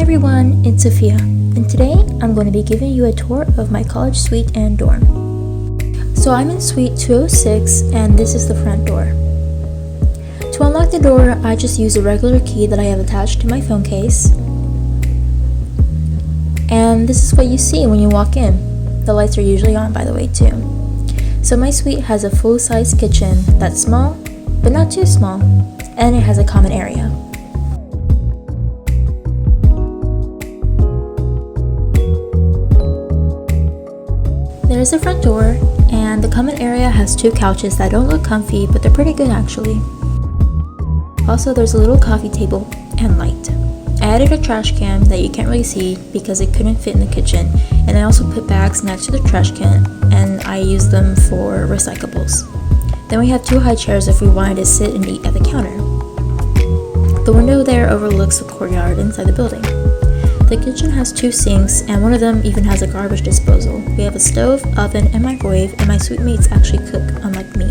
everyone, it's Sophia, and today I'm going to be giving you a tour of my college suite and dorm. So I'm in suite 206 and this is the front door. To unlock the door, I just use a regular key that I have attached to my phone case. And this is what you see when you walk in. The lights are usually on, by the way, too. So my suite has a full-size kitchen that's small, but not too small, and it has a common area. There's the front door, and the common area has two couches that don't look comfy, but they're pretty good actually. Also, there's a little coffee table and light. I added a trash can that you can't really see because it couldn't fit in the kitchen, and I also put bags next to the trash can, and I use them for recyclables. Then we have two high chairs if we wanted to sit and eat at the counter. The window there overlooks the courtyard inside the building. The kitchen has two sinks, and one of them even has a garbage disposal. We have a stove, oven, and microwave, and my suite mates actually cook, unlike me.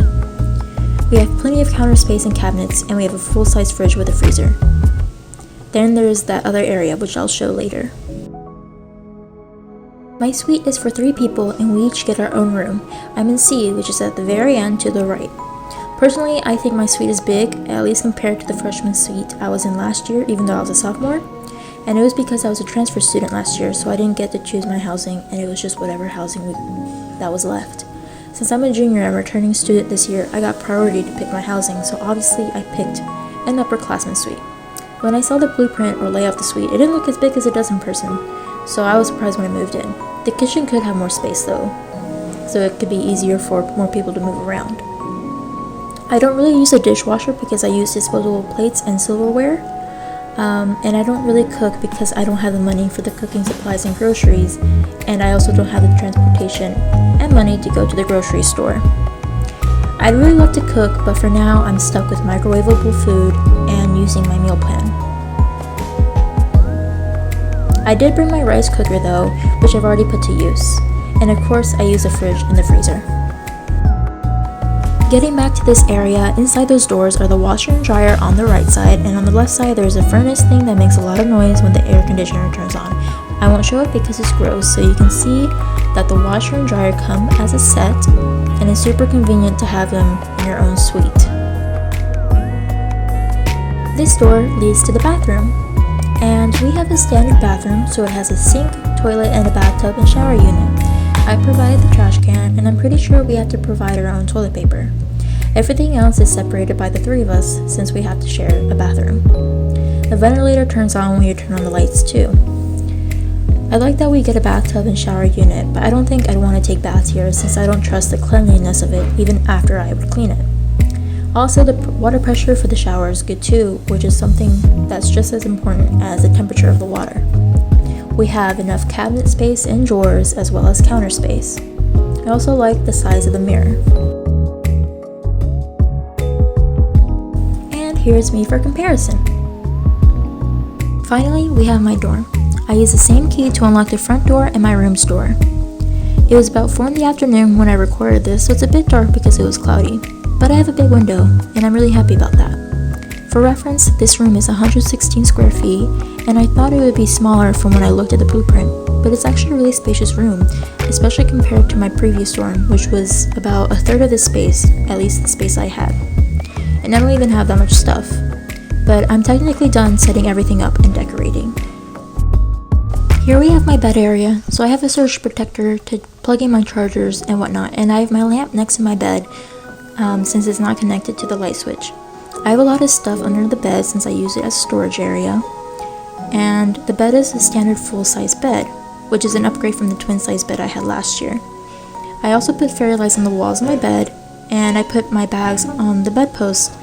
We have plenty of counter space and cabinets, and we have a full-size fridge with a freezer. Then there's that other area, which I'll show later. My suite is for 3 people, and we each get our own room. I'm in C, which is at the very end to the right. Personally, I think my suite is big, at least compared to the freshman suite I was in last year, even though I was a sophomore. And it was because I was a transfer student last year, so I didn't get to choose my housing, and it was just whatever housing that was left. Since I'm a junior and returning student this year, I got priority to pick my housing, so obviously I picked an upperclassman suite. When I saw the blueprint or layout of the suite, it didn't look as big as it does in person, so I was surprised when I moved in. The kitchen could have more space though, so it could be easier for more people to move around. I don't really use a dishwasher because I use disposable plates and silverware. And I don't really cook because I don't have the money for the cooking supplies and groceries, and I also don't have the transportation and money to go to the grocery store. I'd really love to cook, but for now I'm stuck with microwavable food and using my meal plan. I did bring my rice cooker though, which I've already put to use, and of course I use a fridge and the freezer. Getting back to this area, inside those doors are the washer and dryer on the right side, and on the left side there's a furnace thing that makes a lot of noise when the air conditioner turns on. I won't show it because it's gross, so you can see that the washer and dryer come as a set, and it's super convenient to have them in your own suite. This door leads to the bathroom, and we have a standard bathroom, so it has a sink, toilet, and a bathtub and shower unit. I provided the trash can, and I'm pretty sure we have to provide our own toilet paper. Everything else is separated by the 3 of us since we have to share a bathroom. The ventilator turns on when you turn on the lights too. I like that we get a bathtub and shower unit, but I don't think I'd want to take baths here since I don't trust the cleanliness of it even after I would clean it. Also, the water pressure for the shower is good too, which is something that's just as important as the temperature of the water. We have enough cabinet space and drawers as well as counter space. I also like the size of the mirror. And here's me for comparison. Finally, we have my dorm. I use the same key to unlock the front door and my room's door. It was about 4 in the afternoon when I recorded this, so it's a bit dark because it was cloudy. But I have a big window, and I'm really happy about that. For reference, this room is 116 square feet, and I thought it would be smaller from when I looked at the blueprint, but it's actually a really spacious room, especially compared to my previous dorm, which was about a third of the space, at least the space I had. And I don't even have that much stuff, but I'm technically done setting everything up and decorating. Here we have my bed area, so I have a surge protector to plug in my chargers and whatnot, and I have my lamp next to my bed since it's not connected to the light switch. I have a lot of stuff under the bed since I use it as a storage area, and the bed is a standard full-size bed, which is an upgrade from the twin-size bed I had last year. I also put fairy lights on the walls of my bed, and I put my bags on the bedpost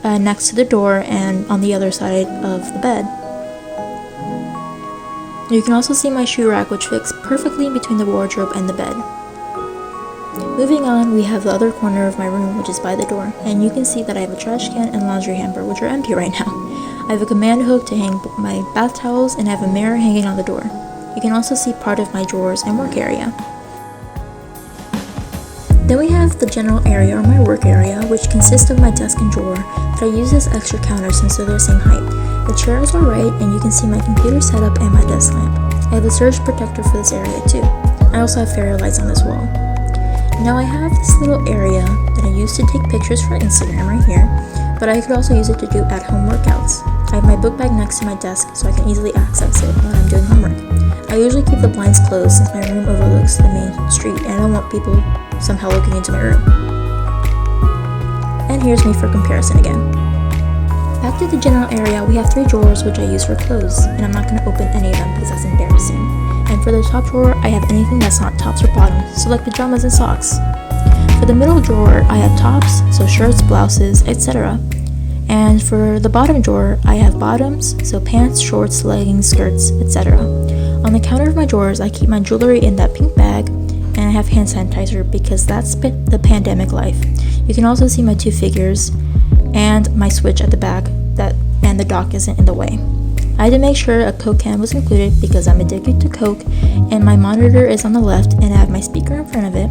next to the door and on the other side of the bed. You can also see my shoe rack, which fits perfectly between the wardrobe and the bed. Moving on, we have the other corner of my room, which is by the door, and you can see that I have a trash can and laundry hamper, which are empty right now. I have a command hook to hang my bath towels, and I have a mirror hanging on the door. You can also see part of my drawers and work area. Then we have the general area or my work area, which consists of my desk and drawer that I use as extra counters since they're the same height. The chair is alright, and you can see my computer setup and my desk lamp. I have a surge protector for this area too. I also have fairy lights on this wall. Now I have this little area that I use to take pictures for Instagram right here, but I could also use it to do at-home workouts. I have my book bag next to my desk so I can easily access it when I'm doing homework. I usually keep the blinds closed since my room overlooks the main street and I don't want people somehow looking into my room. And here's me for comparison again. Back to the general area, we have 3 drawers which I use for clothes, and I'm not going to open any of them because that's embarrassing. And for the top drawer, I have anything that's not tops or bottoms, so like pajamas and socks. For the middle drawer, I have tops, so shirts, blouses, etc. And for the bottom drawer, I have bottoms, so pants, shorts, leggings, skirts, etc. On the counter of my drawers, I keep my jewelry in that pink bag, and I have hand sanitizer because that's the pandemic life. You can also see my 2 figures and my Switch at the back, and the dock isn't in the way. I had to make sure a Coke can was included because I'm addicted to Coke, and my monitor is on the left and I have my speaker in front of it.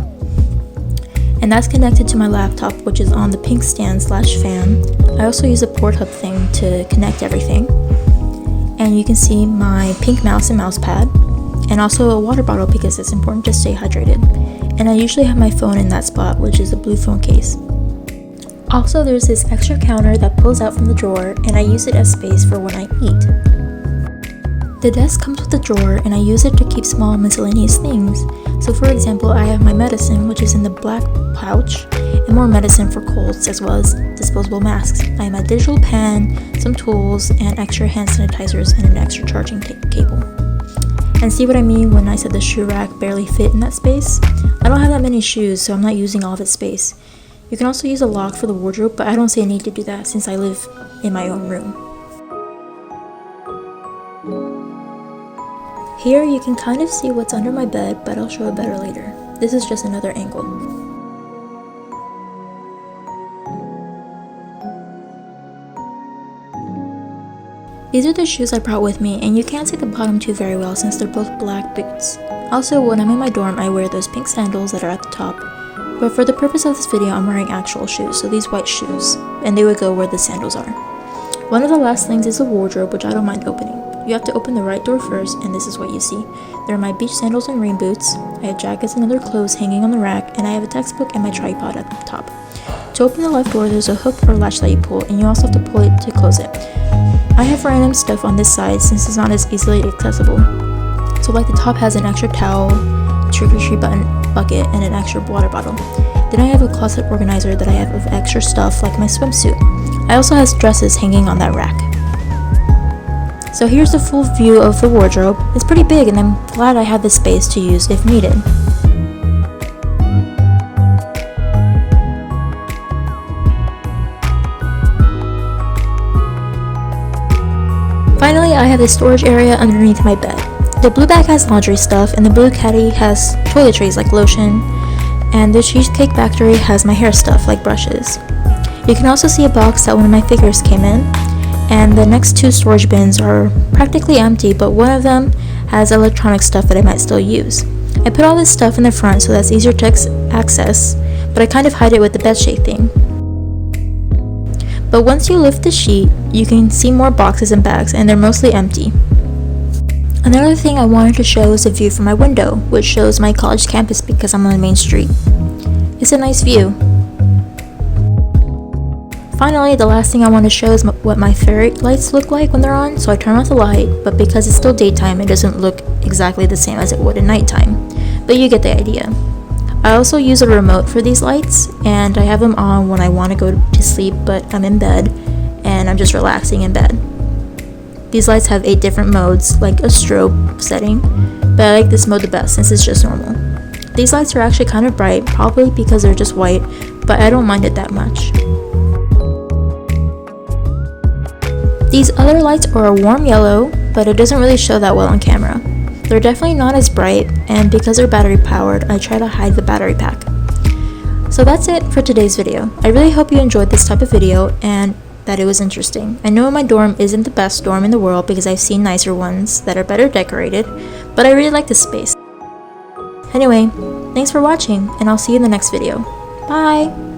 And that's connected to my laptop, which is on the pink stand/fan. I also use a port hub thing to connect everything. And you can see my pink mouse and mouse pad, and also a water bottle because it's important to stay hydrated. And I usually have my phone in that spot, which is a blue phone case. Also, there's this extra counter that pulls out from the drawer, and I use it as space for when I eat. The desk comes with a drawer, and I use it to keep small miscellaneous things. So for example, I have my medicine, which is in the black pouch, and more medicine for colds, as well as disposable masks. I have my digital pen, some tools, and extra hand sanitizers, and an extra charging cable. And see what I mean when I said the shoe rack barely fit in that space? I don't have that many shoes, so I'm not using all of its space. You can also use a lock for the wardrobe, but I don't see a need to do that since I live in my own room. Here you can kind of see what's under my bed, but I'll show it better later. This is just another angle. These are the shoes I brought with me, and you can't see the bottom 2 very well since they're both black boots. Also, when I'm in my dorm, I wear those pink sandals that are at the top. But for the purpose of this video, I'm wearing actual shoes, so these white shoes, and they would go where the sandals are. One of the last things is the wardrobe, which I don't mind opening. You have to open the right door first, and this is what you see. There are my beach sandals and rain boots, I have jackets and other clothes hanging on the rack, and I have a textbook and my tripod at the top. To open the left door, there's a hook or latch that you pull, and you also have to pull it to close it. I have random stuff on this side since it's not as easily accessible. So like the top has an extra towel, trick-or-treat bucket, and an extra water bottle. Then I have a closet organizer that I have of extra stuff like my swimsuit. I also have dresses hanging on that rack. So here's the full view of the wardrobe. It's pretty big and I'm glad I have the space to use if needed. Finally, I have the storage area underneath my bed. The blue bag has laundry stuff, and the blue caddy has toiletries like lotion, and the Cheesecake Factory has my hair stuff like brushes. You can also see a box that one of my figures came in, and the next 2 storage bins are practically empty, but one of them has electronic stuff that I might still use. I put all this stuff in the front so that's easier to access, but I kind of hide it with the bedsheet thing. But once you lift the sheet, you can see more boxes and bags, and they're mostly empty. Another thing I wanted to show is a view from my window, which shows my college campus because I'm on the main street. It's a nice view. Finally, the last thing I want to show is what my fairy lights look like when they're on, so I turn off the light, but because it's still daytime, it doesn't look exactly the same as it would at nighttime. But you get the idea. I also use a remote for these lights, and I have them on when I want to go to sleep, but I'm in bed, and I'm just relaxing in bed. These lights have 8 different modes, like a strobe setting, but I like this mode the best since it's just normal. These lights are actually kind of bright, probably because they're just white, but I don't mind it that much. These other lights are a warm yellow, but it doesn't really show that well on camera. They're definitely not as bright, and because they're battery powered, I try to hide the battery pack. So that's it for today's video. I really hope you enjoyed this type of video, and that it was interesting. I know my dorm isn't the best dorm in the world because I've seen nicer ones that are better decorated, but I really like this space. Anyway, thanks for watching, and I'll see you in the next video. Bye!